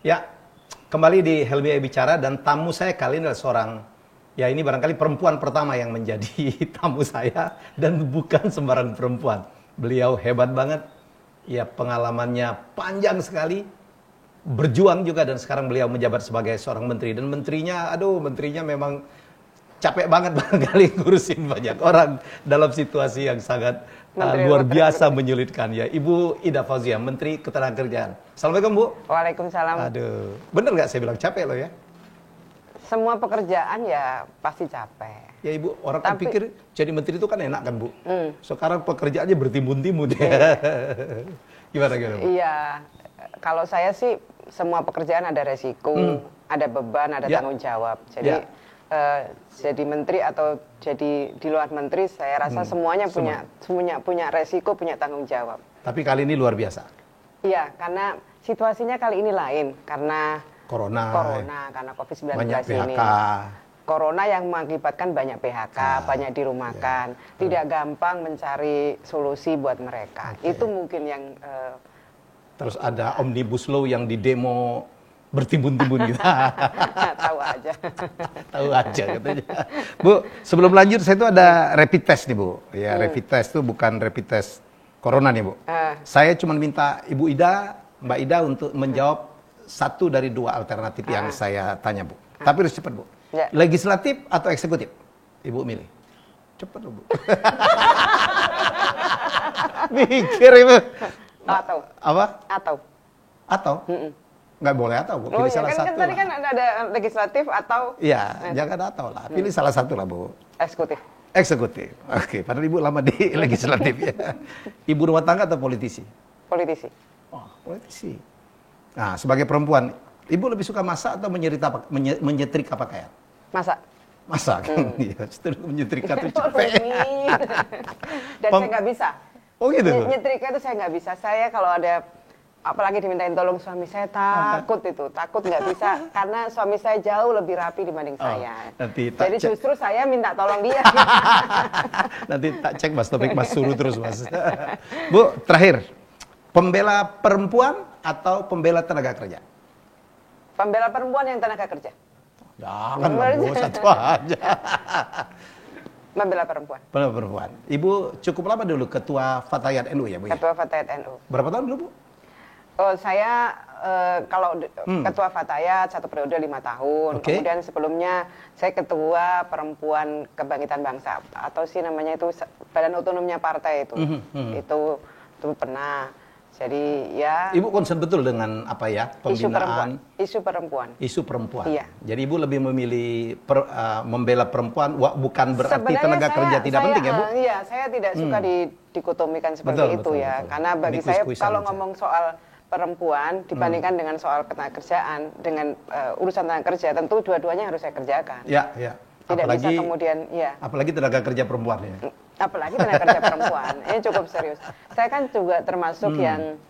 Ya, kembali di Helmi Bicara dan tamu saya kali ini adalah seorang, ya ini barangkali perempuan pertama yang menjadi tamu saya dan bukan sembarang perempuan. Beliau hebat banget, ya pengalamannya panjang sekali, berjuang juga dan sekarang beliau menjabat sebagai seorang menteri. Dan menterinya, menterinya memang capek banget barangkali ngurusin banyak orang dalam situasi yang sangat luar biasa menyulitkan ya. Ibu Ida Fauzia, Menteri Ketenagakerjaan. Assalamualaikum Bu. Waalaikumsalam. Aduh, bener nggak saya bilang capek loh ya? Semua pekerjaan ya pasti capek. Ya Ibu, orang kan pikir jadi menteri itu kan enak kan Bu. Sekarang pekerjaannya bertimbun-timbun ya. Gimana Bu? Iya, kalau saya sih semua pekerjaan ada resiko, ada beban, ada tanggung jawab. Jadi jadi menteri atau jadi di luar menteri, saya rasa semuanya punya resiko, punya tanggung jawab. Tapi kali ini luar biasa. Iya, karena situasinya kali ini lain karena Corona, karena COVID-19 banyak ini. PHK. Corona yang mengakibatkan banyak PHK, banyak dirumahkan, tidak gampang mencari solusi buat mereka. Itu mungkin yang terus ada Omnibus Law yang di demo bertimbun-timbun gitu. Tahu aja. Tahu aja katanya. Bu, sebelum lanjut saya itu ada rapid test nih Bu. Ya, rapid test itu bukan rapid test corona nih Bu. Saya cuma minta Ibu Ida, Mbak Ida untuk menjawab satu dari dua alternatif yang saya tanya Bu. Tapi harus cepat Bu. Ya. Legislatif atau eksekutif? Ibu milih. Cepat Bu. Mikir Ibu. Atau. Apa? Atau. Nggak boleh atau Bu, pilih salah satu kan tadi kan ada legislatif atau iya, jangan atau lah, pilih salah satu lah Bu. Eksekutif. Oke, padahal Ibu lama di legislatif ya. Ibu rumah tangga atau politisi? Politisi. Oh, politisi. Nah, sebagai perempuan, Ibu lebih suka masak atau menyetrika pakaian? Masak kan, iya. Menyetrika itu capek. Dan saya nggak bisa. Oh gitu? Nyetrika itu saya nggak bisa. Saya kalau ada apalagi dimintain tolong suami saya takut nggak bisa karena suami saya jauh lebih rapi dibanding saya. Jadi justru saya minta tolong dia. Nanti tak cek Mas Topik, Mas suruh terus Mas. Bu, terakhir, pembela perempuan atau pembela tenaga kerja? Pembela perempuan yang tenaga kerja. Jangan Bu, satu aja. Membela perempuan. Pembela perempuan. Ibu cukup lama dulu ketua Fatayat NU ya Bu? Ketua Fatayat NU. Berapa tahun dulu Bu? Oh, saya kalau ketua Fatayat 1 periode 5 tahun. Kemudian sebelumnya saya ketua Perempuan Kebangkitan Bangsa atau sih namanya itu Badan Otonomnya Partai itu. Itu pernah. Jadi ya. Ibu concern betul dengan apa ya? Pembinaan isu perempuan. Isu perempuan. Iya. Jadi Ibu lebih memilih membela perempuan, bukan berarti tenaga kerja tidak penting ya Bu? Iya, saya tidak suka dikotomikan seperti itu ya. Karena bagi saya kalau ngomong soal perempuan dibandingkan dengan soal ketenagakerjaan dengan urusan tenaga kerja tentu dua-duanya harus saya kerjakan. Ya. Tidak bisa kemudian apalagi tenaga kerja perempuan ya. Apalagi tenaga kerja perempuan. Ini cukup serius. Saya kan juga termasuk yang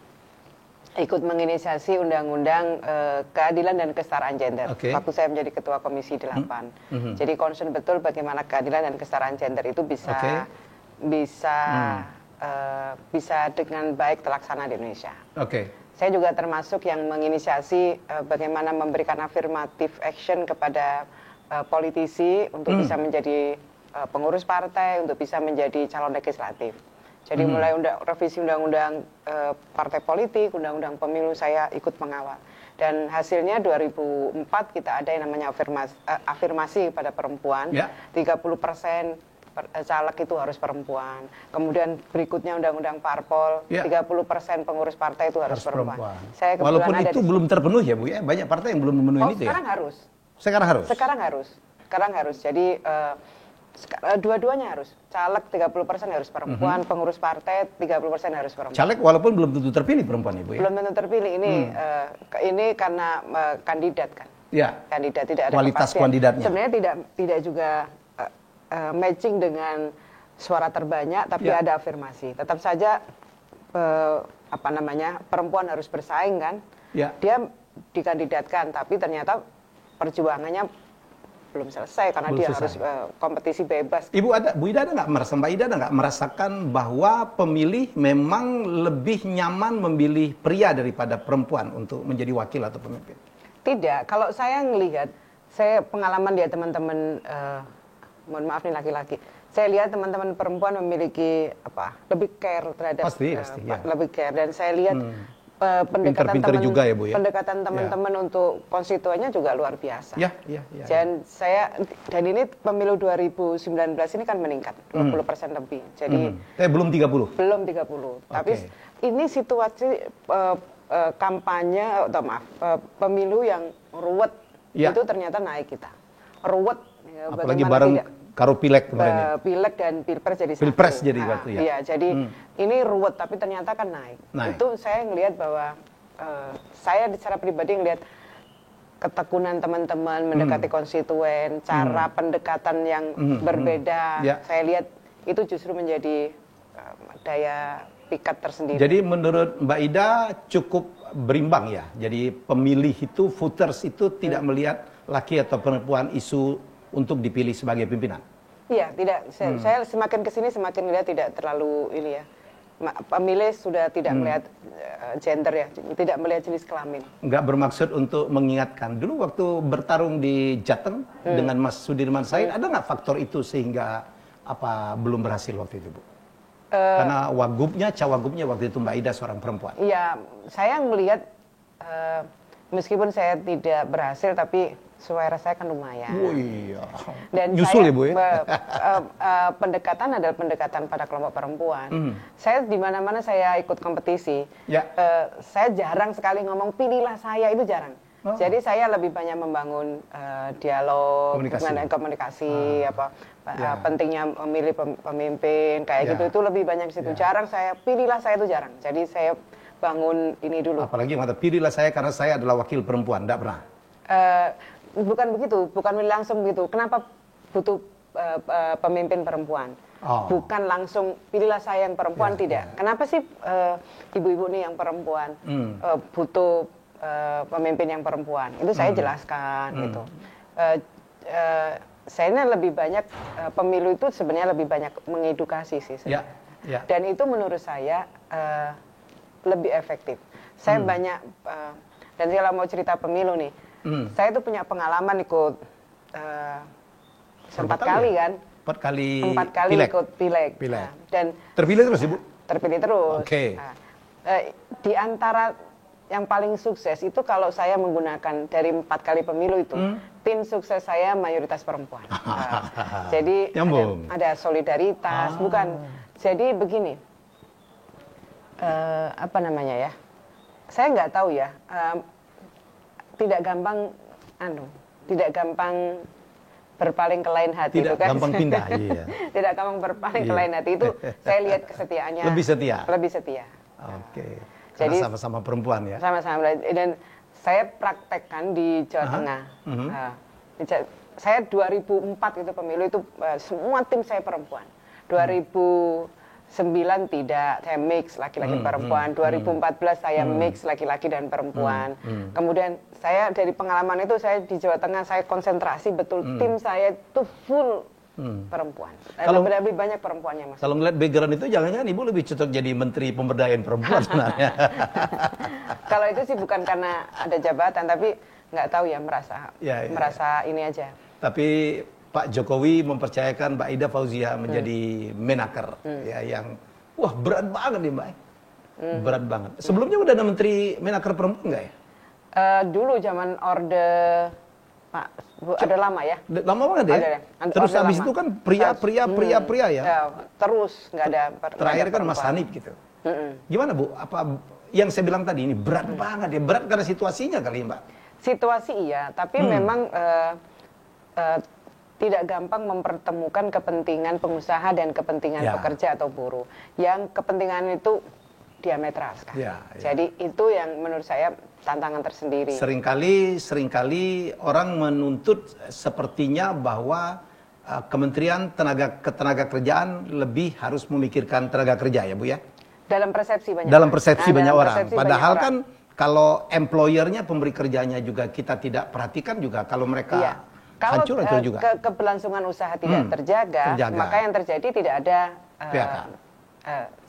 ikut menginisiasi undang-undang keadilan dan kesetaraan gender. Waktu saya menjadi ketua Komisi 8. Jadi concern betul bagaimana keadilan dan kesetaraan gender itu bisa dengan baik terlaksana di Indonesia. Saya juga termasuk yang menginisiasi bagaimana memberikan affirmative action kepada politisi untuk bisa menjadi pengurus partai, untuk bisa menjadi calon legislatif. Jadi mulai revisi undang-undang partai politik, undang-undang pemilu saya ikut mengawal. Dan hasilnya 2004 kita ada yang namanya afirmasi pada perempuan, 30% caleg itu harus perempuan. Kemudian berikutnya undang-undang parpol, 30% pengurus partai itu harus perempuan. Walaupun itu belum terpenuhi ya Bu ya, banyak partai yang belum memenuhi itu ya. Sekarang harus. Jadi dua-duanya harus. Caleg 30% harus perempuan, pengurus partai 30% harus perempuan. Caleg walaupun belum tentu terpilih perempuan Ibu ya. Belum tentu terpilih ini karena kandidat kan. Ya. Kandidat tidak ada kualitas kepastian. kandidatnya. Sebenarnya tidak juga matching dengan suara terbanyak, tapi ada afirmasi. Tetap saja perempuan harus bersaing kan. Dia dikandidatkan, tapi ternyata perjuangannya belum selesai karena dia harus kompetisi bebas. Bu Ida ada nggak merasa, Mbak Ida ada nggak merasakan bahwa pemilih memang lebih nyaman memilih pria daripada perempuan untuk menjadi wakil atau pemimpin? Tidak, kalau saya ngelihat, saya pengalaman dia teman-teman, mohon maaf nih laki-laki, saya lihat teman-teman perempuan memiliki lebih care terhadap lebih care, dan saya lihat pendekatan juga ya, Bu, ya? Pendekatan teman-teman untuk konstituennya juga luar biasa. Dan ini pemilu 2019 ini kan meningkat 20% lebih. Jadi belum 30. Belum 30. Tapi ini situasi kampanye atau pemilu yang ruwet itu ternyata naik kita. Ruwet. Apalagi bareng karo pileg kemarin. Pileg dan pilpres jadi satu. Pilpres jadi waktu ya. Iya, jadi ini ruwet tapi ternyata kan naik. Itu saya ngelihat bahwa saya secara pribadi ngelihat ketekunan teman-teman mendekati konstituen, cara pendekatan yang berbeda. Saya lihat itu justru menjadi daya pikat tersendiri. Jadi menurut Mbak Ida cukup berimbang ya. Jadi pemilih itu, voters itu tidak melihat laki atau perempuan isu untuk dipilih sebagai pimpinan? Iya, tidak. Saya semakin kesini semakin melihat tidak terlalu ini ya. Pemilih sudah tidak melihat gender ya, tidak melihat jenis kelamin. Nggak bermaksud untuk mengingatkan. Dulu waktu bertarung di Jateng dengan Mas Sudirman Said, ada nggak faktor itu sehingga belum berhasil waktu itu, Bu? Karena cawagupnya waktu itu Mbak Ida seorang perempuan. Iya, saya melihat meskipun saya tidak berhasil tapi suara saya kan lumayan. Oh iya. Dan nyusul saya, ya, Bu ya? Pendekatan adalah pendekatan pada kelompok perempuan. Saya di mana-mana saya ikut kompetisi. Saya jarang sekali ngomong pilihlah saya, itu jarang. Jadi saya lebih banyak membangun dialog, komunikasi, pentingnya memilih pemimpin kayak gitu. Itu lebih banyak di situ. Jarang saya pilihlah saya, itu jarang. Jadi saya bangun ini dulu. Apalagi pilihlah saya karena saya adalah wakil perempuan, enggak pernah. Bukan begitu, bukan langsung begitu. Kenapa butuh pemimpin perempuan? Bukan langsung pilihlah saya yang perempuan, tidak. Kenapa sih ibu-ibu nih yang perempuan butuh pemimpin yang perempuan? Itu saya jelaskan gitu. Saya lebih banyak pemilu itu sebenarnya lebih banyak mengedukasi sih. Dan itu menurut saya lebih efektif. Saya banyak dan kalau mau cerita pemilu nih. Saya tuh punya pengalaman ikut 4 kali kan. 4 kali ikut pileg. Dan terpilih terus, Ibu? Terpilih terus. Di antara yang paling sukses itu kalau saya menggunakan dari 4 kali pemilu itu, tim sukses saya mayoritas perempuan. Jadi ada solidaritas, bukan. Jadi begini, saya nggak tahu ya. Tidak gampang berpaling ke lain hati. Tidak gampang pindah, iya. Tidak gampang berpaling ke lain hati, itu saya lihat kesetiaannya. Lebih setia. Jadi sama-sama perempuan ya. Sama-sama, dan saya praktekkan di Jawa Tengah. Saya 2004 itu pemilu itu semua tim saya perempuan. 2009 tidak, saya mix laki-laki perempuan. 2014 saya mix laki-laki dan perempuan. Kemudian saya dari pengalaman itu, saya di Jawa Tengah saya konsentrasi betul, tim saya itu full perempuan. Kalau lebih banyak perempuannya, Mas. Kalau melihat background itu, jangan-jangan Ibu lebih cocok jadi Menteri Pemberdayaan Perempuan sebenarnya. Kalau itu sih bukan karena ada jabatan, tapi nggak tahu ya, merasa ini aja. Tapi Pak Jokowi mempercayakan Mbak Ida Fauzia menjadi Menaker, ya, yang berat banget nih, Mbak. Berat banget. Sebelumnya udah ada Menteri Menaker perempuan nggak ya? Dulu zaman Orde Pak, ada lama ya? Lama banget ya? Terus habis itu kan pria ya? Terus nggak ada. Terakhir kan Mas Hanif gitu. Gimana, Bu? Apa yang saya bilang tadi ini berat banget ya? Berat karena situasinya kali, Mbak? Situasi iya, tapi memang tidak gampang mempertemukan kepentingan pengusaha dan kepentingan pekerja atau buruh. Yang kepentingan itu diametral sekali. Jadi itu yang menurut saya tantangan tersendiri. Seringkali orang menuntut sepertinya bahwa Kementerian Ketenagakerjaan lebih harus memikirkan tenaga kerja ya, Bu ya? Dalam persepsi banyak. Dalam persepsi banyak orang. Padahal kan kalau employer-nya, pemberi kerjanya juga kita tidak perhatikan juga, kalau mereka Kalau hancur juga. Keberlangsungan usaha tidak terjaga, maka yang terjadi tidak ada PHK.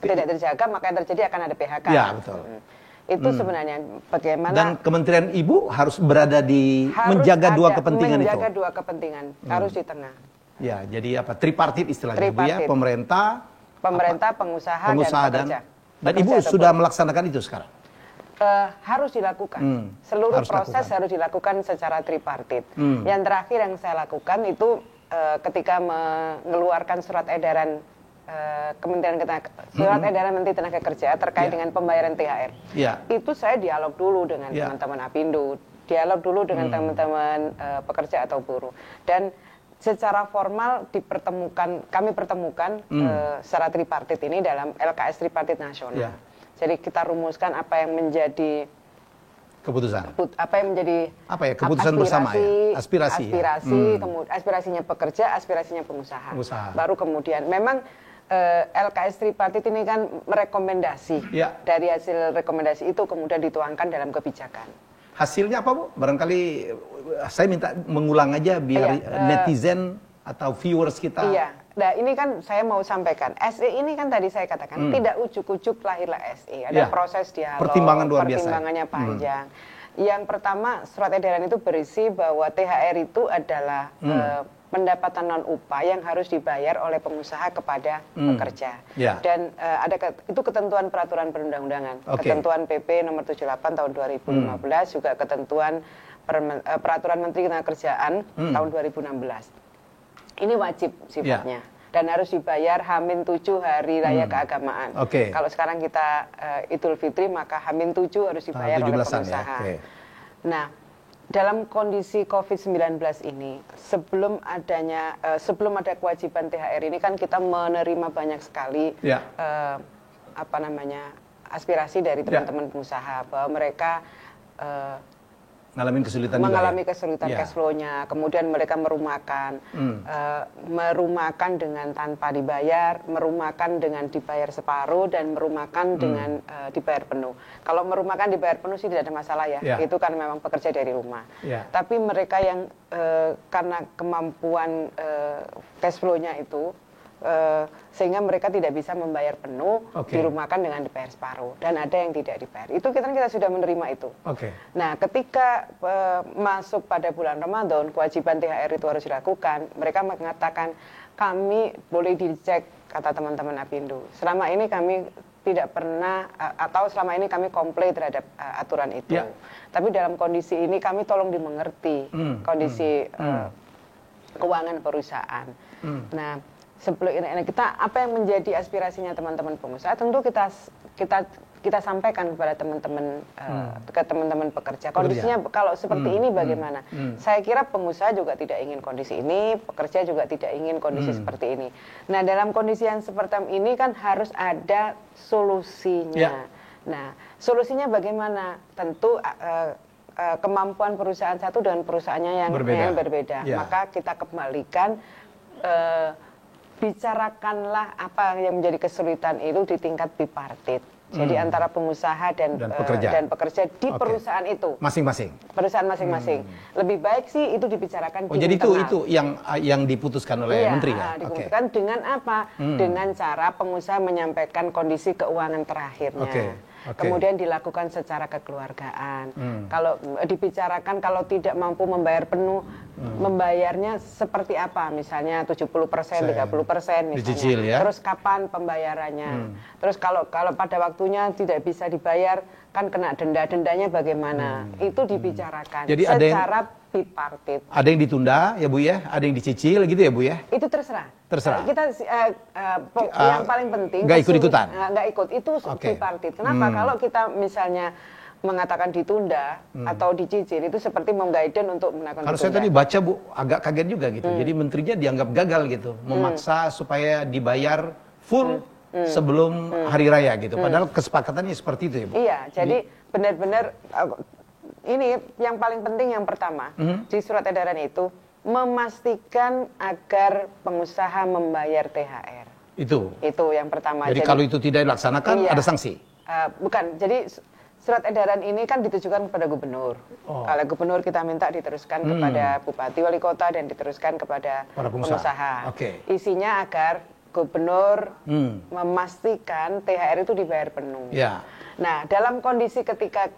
Tidak terjaga, maka yang terjadi akan ada PHK. Ya, betul. Itu sebenarnya bagaimana. Dan Kementerian Ibu harus berada menjaga dua kepentingan itu. Menjaga dua kepentingan, harus di tengah. Ya, jadi apa? Tripartit istilahnya, Bu ya, pemerintah, pengusaha dan pekerja. Dan Ibu sudah melaksanakan itu sekarang? Harus dilakukan. Seluruh proses harus dilakukan secara tripartit. Yang terakhir yang saya lakukan itu ketika mengeluarkan surat edaran edaran Menteri Tenaga Kerja terkait dengan pembayaran THR. Itu saya dialog dulu dengan teman-teman Apindo, dialog dulu dengan teman-teman pekerja atau buruh. Dan secara formal kami pertemukan secara tripartit ini dalam LKS Tripartit Nasional. Jadi kita rumuskan apa yang menjadi keputusan. Keputusan bersama ya. Aspirasi. Kemudian aspirasinya pekerja, aspirasinya pengusaha. Baru kemudian memang LKS Tripartit ini kan merekomendasi. Dari hasil rekomendasi itu kemudian dituangkan dalam kebijakan. Hasilnya apa, Bu? Barangkali saya minta mengulang aja biar netizen atau viewers kita. Iya. Nah, ini kan saya mau sampaikan, SE ini kan tadi saya katakan tidak ujuk-ujuk lahirlah SE. Ada proses dialog, pertimbangannya panjang. Yang pertama, surat edaran itu berisi bahwa THR itu adalah pendapatan non upah yang harus dibayar oleh pengusaha kepada pekerja. Dan itu ketentuan peraturan perundang-undangan. Ketentuan PP nomor 78 tahun 2015, juga ketentuan peraturan Menteri Ketenagakerjaan tahun 2016. Ini wajib sifatnya. Dan harus dibayar H-7 hari raya keagamaan. Kalau sekarang kita Idul Fitri, maka H-7 harus dibayar oleh pengusaha. Nah, dalam kondisi COVID-19 ini, sebelum ada kewajiban THR ini kan kita menerima banyak sekali aspirasi dari teman-teman pengusaha bahwa mereka mengalami kesulitan cash flow-nya, kemudian mereka merumahkan dengan tanpa dibayar, merumahkan dengan dibayar separuh, dan merumahkan dengan dibayar penuh. Kalau merumahkan dibayar penuh sih tidak ada masalah ya, itu kan memang pekerja dari rumah. Tapi mereka yang karena kemampuan cash flow-nya itu, sehingga mereka tidak bisa membayar penuh, dirumahkan dengan dibayar separuh, dan ada yang tidak dibayar. Itu kita sudah menerima itu. Nah, ketika masuk pada bulan Ramadan, kewajiban THR itu harus dilakukan. Mereka mengatakan, kami boleh dicek, kata teman-teman Apindo. Selama ini kami tidak pernah, atau selama ini kami komplain terhadap aturan itu. Tapi dalam kondisi ini kami tolong dimengerti kondisi keuangan perusahaan. Nah, sebelum ini kita apa yang menjadi aspirasinya teman-teman pengusaha, tentu kita sampaikan kepada teman-teman pekerja. Kondisinya kalau seperti ini bagaimana? Saya kira pengusaha juga tidak ingin kondisi ini, pekerja juga tidak ingin kondisi seperti ini. Nah, dalam kondisi yang seperti ini kan harus ada solusinya. Nah, solusinya bagaimana? Tentu kemampuan perusahaan satu dengan perusahaannya yang berbeda. Maka kita kembalikan, bicarakanlah apa yang menjadi kesulitan itu di tingkat bipartit. Jadi antara pengusaha dan pekerja di perusahaan itu. Masing-masing. Perusahaan masing-masing. Lebih baik sih itu dibicarakan di jadi internal. itu yang diputuskan oleh Menteri ya? Diputuskan dengan apa? Dengan cara pengusaha menyampaikan kondisi keuangan terakhirnya. Kemudian dilakukan secara kekeluargaan. Kalau dibicarakan kalau tidak mampu membayar penuh, membayarnya seperti apa? Misalnya 70%, 30% misalnya. Dicicil, ya? Terus kapan pembayarannya? Terus kalau pada waktunya tidak bisa dibayar, kan kena denda-dendanya bagaimana? Itu dibicarakan jadi secara bipartit. Ada yang ditunda ya Bu ya? Ada yang dicicil gitu ya Bu ya? Itu terserah. Kita yang paling penting nggak ikut-ikutan. Nggak ikut, itu bipartit. Kenapa? Kalau kita misalnya mengatakan ditunda atau dicicil, itu seperti menggaiden untuk melakukan Kalau saya tadi baca Bu, agak kaget juga gitu. Jadi menterinya dianggap gagal gitu, memaksa supaya dibayar full sebelum hari raya gitu. Padahal kesepakatannya seperti itu ya Bu. Iya, jadi benar-benar ini yang paling penting yang pertama di surat edaran itu memastikan agar pengusaha membayar THR. Itu yang pertama. Jadi kalau itu tidak dilaksanakan ada sanksi. Bukan. Jadi surat edaran ini kan ditujukan kepada gubernur. Kalau gubernur kita minta diteruskan kepada bupati, wali kota, dan diteruskan kepada pengusaha. Isinya agar gubernur memastikan THR itu dibayar penuh. Nah, dalam kondisi ketika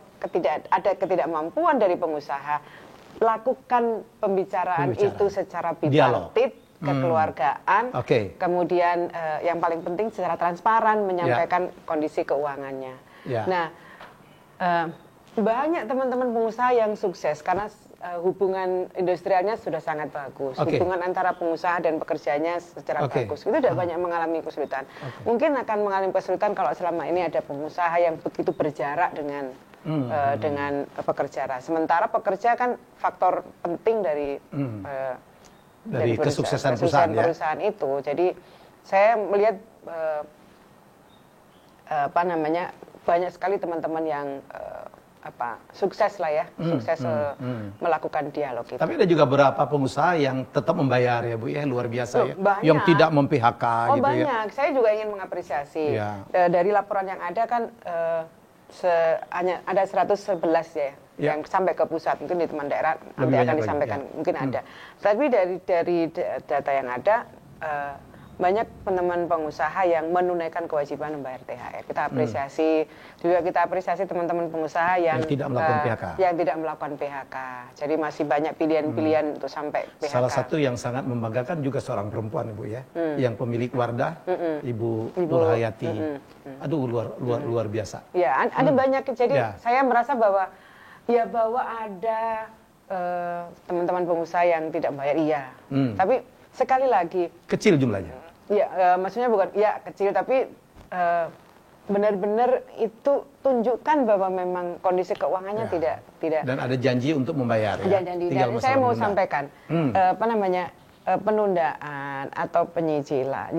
ada ketidakmampuan dari pengusaha, lakukan pembicaraan itu secara bipartit, kekeluargaan, kemudian yang paling penting secara transparan menyampaikan kondisi keuangannya. Nah, banyak teman-teman pengusaha yang sukses karena hubungan industrialnya sudah sangat bagus. Hubungan antara pengusaha dan pekerjanya secara bagus. Itu tidak banyak mengalami kesulitan. Mungkin akan mengalami kesulitan kalau selama ini ada pengusaha yang begitu berjarak dengan pekerja. Sementara pekerja kan faktor penting dari kesuksesan perusahaan itu. Jadi saya melihat banyak sekali teman-teman yang sukses lah ya, melakukan dialog itu. Tapi ada juga beberapa pengusaha yang tetap membayar ya Bu ya, luar biasa ya. Banyak. Yang tidak mem-PHK gitu banyak. ya. Banyak. Saya juga ingin mengapresiasi. Dari laporan yang ada kan hanya ada 111 ya, yang sampai ke pusat. Mungkin di teman daerah nanti akan disampaikan, mungkin ada. Tapi dari data yang ada, banyak teman-teman pengusaha yang menunaikan kewajiban membayar THR. Kita apresiasi, juga kita apresiasi teman-teman pengusaha yang tidak melakukan PHK. Jadi masih banyak pilihan-pilihan untuk sampai PHK. Salah satu yang sangat membanggakan juga seorang perempuan Ibu ya, yang pemilik Wardah, Ibu Nurhayati. Aduh luar biasa. Ya, ada banyak. Jadi saya merasa bahwa ada teman-teman pengusaha yang tidak bayar, iya. Tapi sekali lagi kecil jumlahnya. Ya, maksudnya bukan kecil, tapi benar-benar itu tunjukkan bahwa memang kondisi keuangannya tidak dan ada janji untuk membayar ya. Janji. Dan saya mau sampaikan penundaan atau penyicilan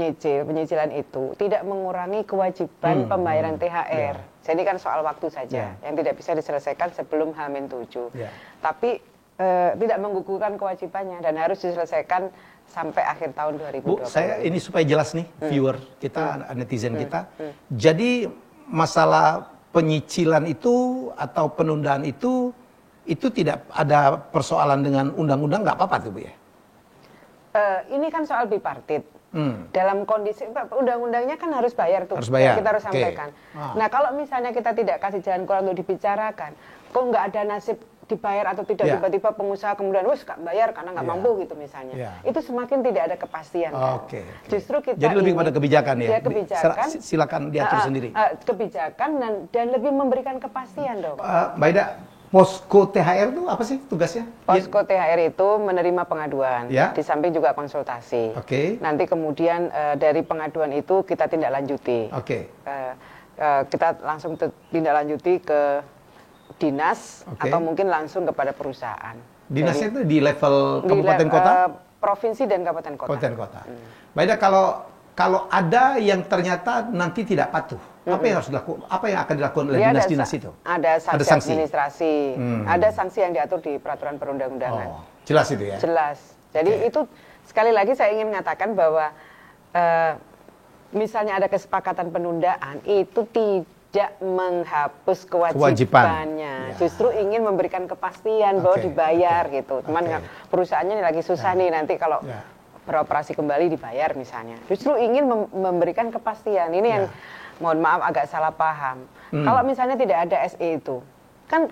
itu tidak mengurangi kewajiban pembayaran THR. Jadi kan soal waktu saja yang tidak bisa diselesaikan sebelum H-7. Tapi tidak menggugurkan kewajibannya dan harus diselesaikan sampai akhir tahun 2020. Bu, saya ini supaya jelas nih viewer kita, netizen kita. Jadi masalah penyicilan itu atau penundaan itu tidak ada persoalan dengan undang-undang, nggak apa-apa tuh Bu ya? Ini kan soal bipartit. Dalam kondisi undang-undangnya kan harus bayar tuh. Harus bayar. Kita harus sampaikan. Nah, kalau misalnya kita tidak kasih jalan keluar untuk dibicarakan, kok nggak ada nasib dibayar atau tidak, tiba-tiba pengusaha kemudian nggak bayar karena nggak mampu gitu misalnya. Itu semakin tidak ada kepastian. Justru kita jadi lebih pada kebijakan ya. Kebijakan, silakan diatur sendiri. Kebijakan dan lebih memberikan kepastian dong. Mbak Ida, Posko THR itu apa sih tugasnya? Posko THR itu menerima pengaduan, di samping juga konsultasi. Nanti kemudian dari pengaduan itu kita tindak lanjuti. Kita langsung tindak lanjuti ke dinas atau mungkin langsung kepada perusahaan. Dinasnya itu di level kabupaten kota? Provinsi dan kabupaten kota. Mbak Ida, kalau ada yang ternyata nanti tidak patuh, apa yang harus dilakukan? Apa yang akan dilakukan oleh dinas-dinas itu? Ada sanksi administrasi, ada sanksi yang diatur di peraturan perundang-undangan. Jelas itu ya? Jelas. Jadi itu sekali lagi saya ingin mengatakan bahwa misalnya ada kesepakatan penundaan itu tidak menghapus kewajibannya, justru ingin memberikan kepastian bahwa dibayar gitu. Cuman perusahaannya lagi susah nih nanti kalau beroperasi kembali dibayar misalnya. Justru ingin memberikan kepastian. Ini yang mohon maaf agak salah paham. Kalau misalnya tidak ada SE itu, kan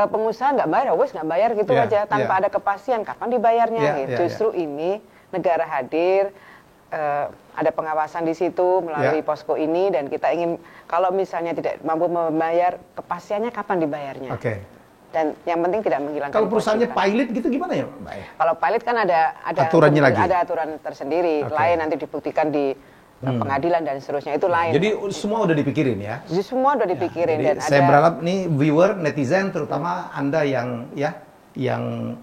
pengusaha nggak bayar, nggak bayar gitu aja tanpa ada kepastian kapan dibayarnya. Justru ini negara hadir. Ada pengawasan di situ melalui posko ini dan kita ingin kalau misalnya tidak mampu membayar, kepastiannya kapan dibayarnya. Dan yang penting tidak menghilangkan. Kalau perusahaannya pilot gitu gimana ya, Mbak? Kalau pilot kan ada aturannya lagi. Ada aturan tersendiri, lain nanti dibuktikan di pengadilan dan seterusnya itu lain. Jadi semua udah dipikirin ya? Semua udah dipikirin dan saya berharap nih viewer, netizen terutama Anda yang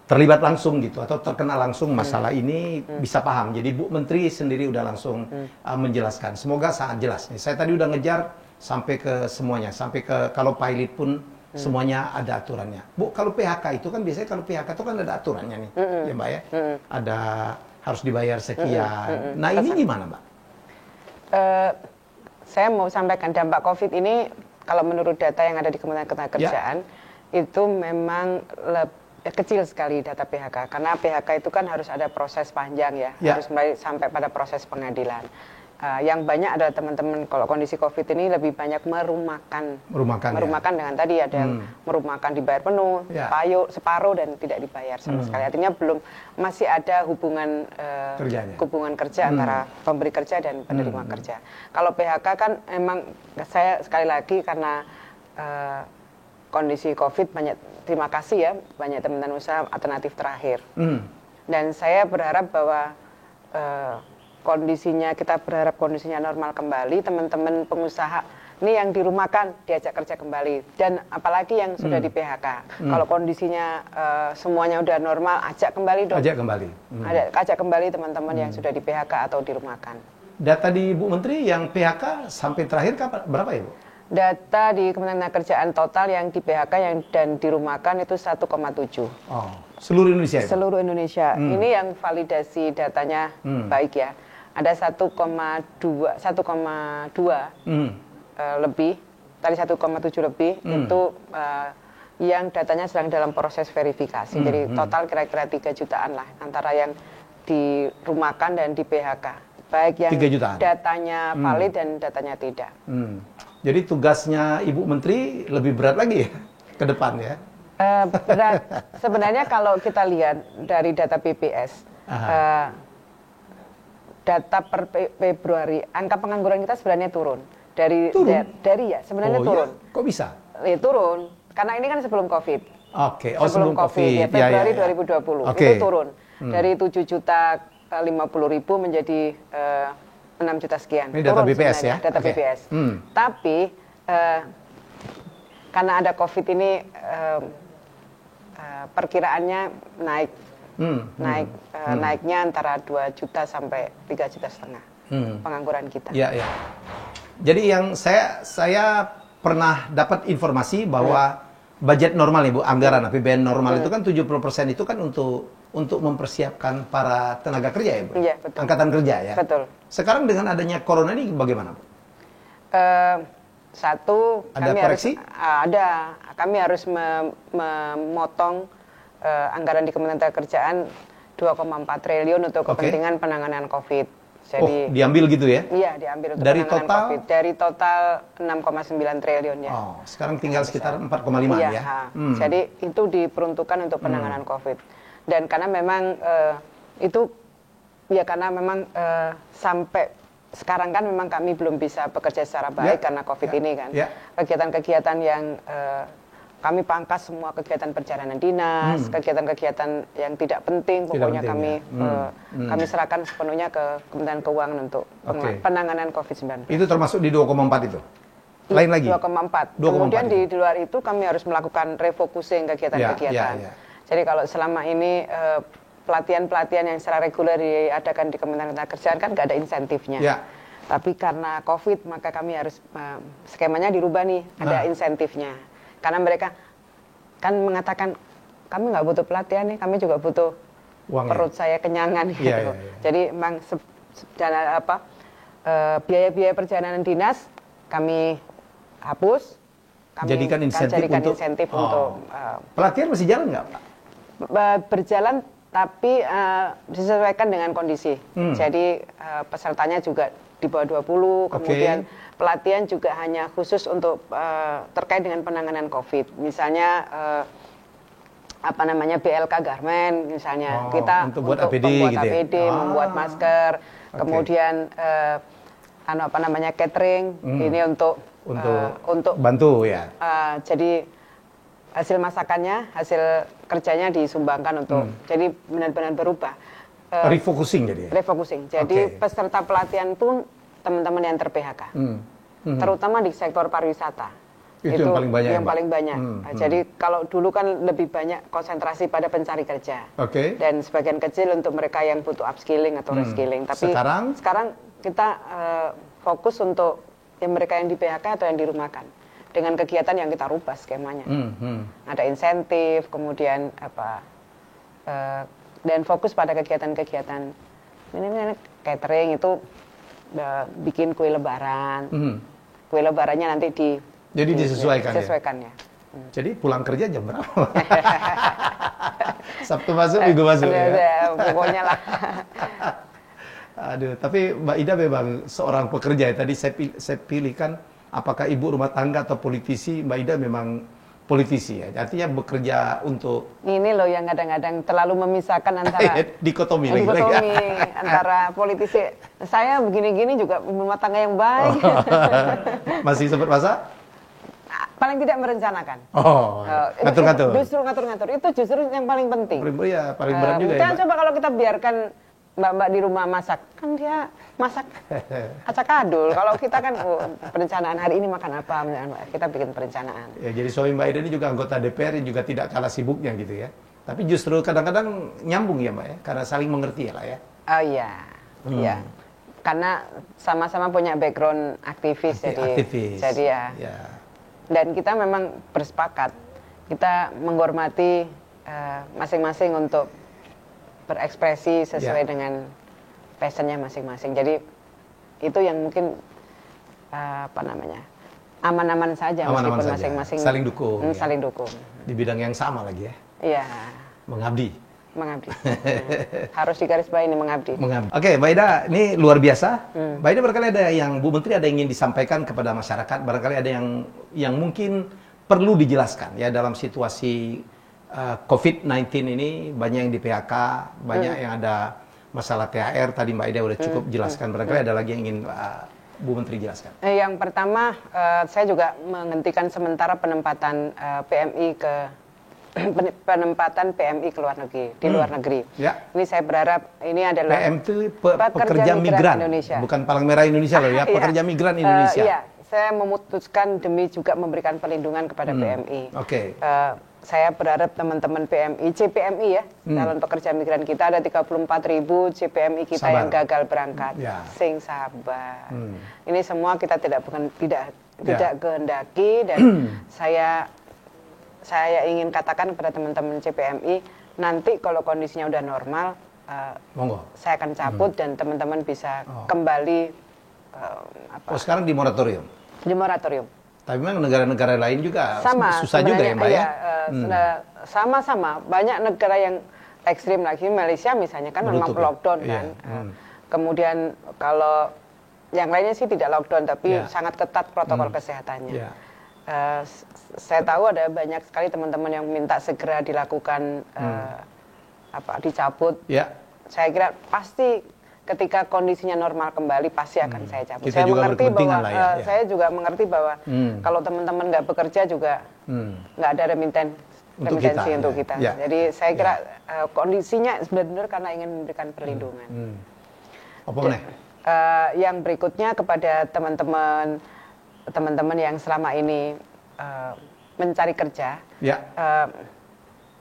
terlibat langsung gitu atau terkena langsung masalah ini bisa paham. Jadi Bu Menteri sendiri udah langsung menjelaskan. Semoga sangat jelas nih. Saya tadi udah ngejar sampai ke semuanya, sampai ke kalau pilot pun semuanya ada aturannya. Bu, kalau PHK itu kan biasanya kalau PHK itu kan ada aturannya nih, ya Mbak ya. Ada harus dibayar sekian. Nah ini gimana Mbak? Saya mau sampaikan dampak COVID ini kalau menurut data yang ada di Kementerian Ketenagakerjaan itu memang kecil sekali data PHK, karena PHK itu kan harus ada proses panjang ya, harus mulai sampai pada proses pengadilan. Yang banyak adalah teman-teman kalau kondisi COVID ini lebih banyak merumahkan dengan tadi ada yang merumahkan dibayar penuh, separuh dan tidak dibayar sama sekali. Artinya masih ada hubungan kerja antara pemberi kerja dan penerima kerja. Kalau PHK kan emang saya sekali lagi karena kondisi COVID terima kasih ya banyak teman-teman usaha alternatif terakhir. Dan saya berharap bahwa kita berharap kondisinya normal kembali, teman-teman pengusaha ini yang dirumahkan diajak kerja kembali, dan apalagi yang sudah di PHK. Kalau kondisinya semuanya udah normal, ajak kembali dong. Ajak kembali teman-teman yang sudah di PHK atau dirumahkan. Data di Bu Menteri yang PHK sampai terakhir berapa ya Bu? Data di Kementerian Kerjaan total yang di PHK dan dirumahkan itu 1,7. Oh, seluruh Indonesia itu? Seluruh Indonesia. Ini yang validasi datanya baik ya. Ada 1,2 lebih, tadi 1,7 lebih itu yang datanya sedang dalam proses verifikasi. Jadi total kira-kira 3 jutaan lah antara yang dirumahkan dan di PHK. Baik yang datanya valid dan datanya tidak. Jadi tugasnya Ibu Menteri lebih berat lagi ya ke depan ya? Berat. Sebenarnya kalau kita lihat dari data BPS, data per Februari, angka pengangguran kita sebenarnya turun. Sebenarnya turun. Ya? Kok bisa? Turun, karena ini kan sebelum COVID. Sebelum COVID. Ya, Februari 2020 itu turun dari 7.050.000 menjadi 6 juta sekian. Ini data BPS ya? Data BPS. Tapi karena ada COVID ini perkiraannya naiknya antara 2 juta sampai 3 juta setengah pengangguran kita. Iya. Jadi yang saya pernah dapat informasi bahwa budget normal Ibu, anggaran APBN normal itu kan 70% itu kan untuk mempersiapkan para tenaga kerja ya Bu? Iya, betul. Angkatan kerja ya? Betul. Sekarang dengan adanya corona ini bagaimana Bu? Satu, ada koreksi? Kami harus memotong anggaran di Kementerian Ketenagakerjaan 2,4 triliun untuk kepentingan penanganan COVID. Jadi, diambil gitu ya? Iya, diambil untuk dari penanganan total? COVID. Dari total 6,9 triliun ya. Sekarang tinggal sekitar 4,5 ya? Jadi itu diperuntukkan untuk penanganan COVID. Dan karena memang sampai sekarang kan memang kami belum bisa bekerja secara baik karena COVID ini kan. Kegiatan-kegiatan yang kami pangkas semua kegiatan perjalanan dinas, kegiatan-kegiatan yang tidak penting, pokoknya kami serahkan sepenuhnya ke Kementerian Keuangan untuk penanganan COVID-19. Itu termasuk di 2,4 itu? Lain lagi? 2,4. Kemudian di luar itu kami harus melakukan refocusing kegiatan-kegiatan. Jadi kalau selama ini pelatihan-pelatihan yang secara reguler diadakan di Kementerian Ketenagakerjaan kan nggak ada insentifnya. Tapi karena COVID maka kami harus skemanya dirubah nih, ada insentifnya. Karena mereka kan mengatakan kami nggak butuh pelatihan nih, kami juga butuh uang, perut saya kenyangan gitu. Jadi memang biaya-biaya perjalanan dinas kami hapus, kami jadikan insentif untuk pelatihan masih jalan nggak Pak? Berjalan tapi disesuaikan dengan kondisi. Jadi pesertanya juga di bawah 20, kemudian pelatihan juga hanya khusus untuk terkait dengan penanganan COVID. Misalnya BLK Garmen misalnya, kita untuk buat APD, membuat masker, kemudian catering, ini untuk bantu ya. Jadi hasil masakannya, hasil kerjanya disumbangkan untuk jadi benar-benar berubah. Refocusing jadi. Refocusing. Jadi peserta pelatihan pun teman-teman yang ter-PHK. Terutama di sektor pariwisata. Itu yang paling banyak. Jadi kalau dulu kan lebih banyak konsentrasi pada pencari kerja. Dan sebagian kecil untuk mereka yang butuh upskilling atau reskilling. Tapi sekarang kita fokus untuk mereka yang di PHK atau yang dirumahkan. Dengan kegiatan yang kita rubah skemanya. Ada insentif, kemudian dan fokus pada kegiatan-kegiatan ini catering itu bikin kue lebaran. Kue lebarannya nanti Jadi disesuaikan ya? Disesuaikannya. Jadi pulang kerja jam berapa? Sabtu masuk, Minggu masuk ya? Pokoknya lah. Aduh, tapi Mbak Ida memang seorang pekerja ya. Tadi saya pilihkan apakah ibu rumah tangga atau politisi. Mbak Ida memang politisi ya. Artinya bekerja untuk... Ini loh yang kadang-kadang terlalu memisahkan antara... dikotomi antara politisi. Saya begini-gini juga rumah tangga yang baik. Masih sempat masak? Paling tidak merencanakan. Ngatur-ngatur. Justru ngatur-ngatur. Itu justru yang paling penting. Iya, paling berat juga ya. Coba kalau kita biarkan mbak-mbak di rumah masak, kan dia masak acak-adul. Kalau kita kan perencanaan hari ini makan apa, kita bikin perencanaan. Ya, jadi suami Mbak Ida ini juga anggota DPR yang juga tidak kalah sibuknya gitu ya. Tapi justru kadang-kadang nyambung ya Mbak ya, karena saling mengerti ya lah ya. Oh iya, iya. Karena sama-sama punya background aktivis, jadi ya. Dan kita memang bersepakat, kita menghormati masing-masing untuk berekspresi sesuai dengan passionnya masing-masing. Jadi itu yang mungkin aman-aman saja, meskipun masing-masing saling dukung. Saling dukung. Di bidang yang sama lagi ya. Iya. Mengabdi. Harus digarisbawahi ini mengabdi. Oke, Mbak Ida, ini luar biasa. Mbak Ida barangkali ada yang Bu Menteri ada yang ingin disampaikan kepada masyarakat. Barangkali ada yang mungkin perlu dijelaskan ya dalam situasi COVID-19 ini, banyak yang di PHK, banyak yang ada masalah THR, tadi Mbak Ida udah cukup jelaskan, barangkali ada lagi yang ingin Bu Menteri jelaskan. Yang pertama, saya juga menghentikan sementara penempatan PMI ke luar negeri, di luar negeri. Ya. Ini saya berharap ini adalah PM itu pekerja migran Indonesia. Bukan Palang Merah Indonesia loh ya, pekerja migran Indonesia. Iya, saya memutuskan demi juga memberikan perlindungan kepada PMI. Saya berharap teman-teman PMI, CPMI ya, calon pekerja migran kita ada 34.000 CPMI kita yang gagal berangkat. Sing sabar. Ini semua kita tidak kehendaki dan saya ingin katakan kepada teman-teman CPMI, nanti kalau kondisinya udah normal, saya akan cabut dan teman-teman bisa kembali. Sekarang di moratorium? Di moratorium. Tapi memang negara-negara lain juga susah juga ya Mbak ya? Sama-sama, banyak negara yang ekstrim lagi. Malaysia misalnya kan memang lockdown kan. Kemudian kalau yang lainnya sih tidak lockdown, tapi sangat ketat protokol kesehatannya. Saya tahu ada banyak sekali teman-teman yang minta segera dilakukan dicabut. Saya kira pasti ketika kondisinya normal kembali pasti akan saya cabut. Saya mengerti bahwa saya juga mengerti bahwa kalau teman-teman nggak bekerja juga nggak ada remitensi untuk kita. Jadi saya kira kondisinya benar-benar karena ingin memberikan perlindungan. Yang berikutnya kepada teman-teman yang selama ini mencari kerja,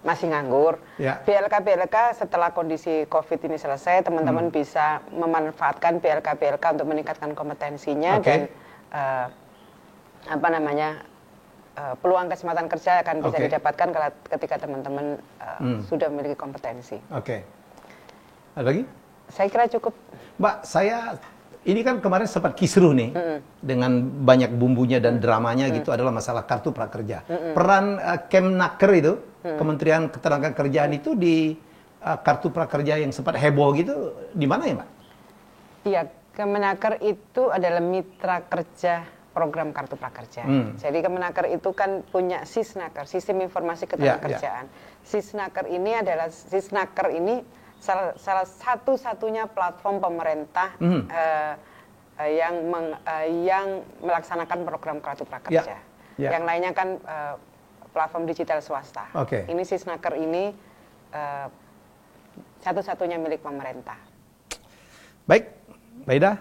masih nganggur, BLK setelah kondisi COVID ini selesai, teman-teman bisa memanfaatkan BLK untuk meningkatkan kompetensinya dan peluang kesempatan kerja akan bisa didapatkan ketika teman-teman sudah memiliki kompetensi. Ada lagi? Saya kira cukup. Mbak, ini kan kemarin sempat kisruh nih, dengan banyak bumbunya dan dramanya gitu adalah masalah kartu prakerja. Peran Kemnaker itu, Kementerian Ketenagakerjaan itu di kartu prakerja yang sempat heboh gitu, di mana ya Mbak? Iya, Kemenaker itu adalah mitra kerja program kartu prakerja. Jadi Kemenaker itu kan punya Sisnaker, Sistem Informasi Ketenagakerjaan. Sisnaker ini salah satu-satunya platform pemerintah yang melaksanakan program kartu prakerja. Yang lainnya kan platform digital swasta. Ini Sisnaker ini satu-satunya milik pemerintah. Baik, Mbak Ida,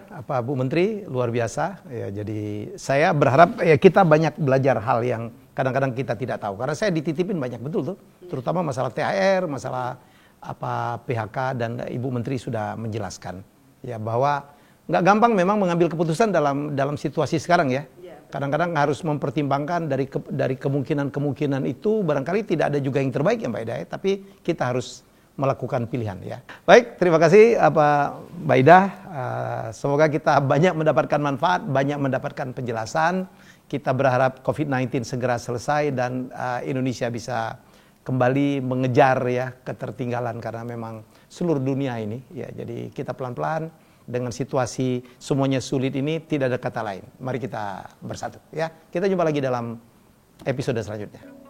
Bu Menteri luar biasa. Ya, jadi saya berharap kita banyak belajar hal yang kadang-kadang kita tidak tahu. Karena saya dititipin banyak betul tuh, terutama masalah THR, masalah PHK, dan Ibu Menteri sudah menjelaskan ya bahwa nggak gampang memang mengambil keputusan dalam situasi sekarang ya. Kadang-kadang harus mempertimbangkan dari kemungkinan itu, barangkali tidak ada juga yang terbaik ya Mbak Ida, tapi kita harus melakukan pilihan ya. Baik, terima kasih Mbak Ida. Semoga kita banyak mendapatkan manfaat, banyak mendapatkan penjelasan. Kita berharap COVID-19 segera selesai dan Indonesia bisa kembali mengejar ya ketertinggalan, karena memang seluruh dunia ini ya. Jadi kita pelan-pelan dengan situasi semuanya sulit ini, tidak ada kata lain. Mari kita bersatu ya. Kita jumpa lagi dalam episode selanjutnya.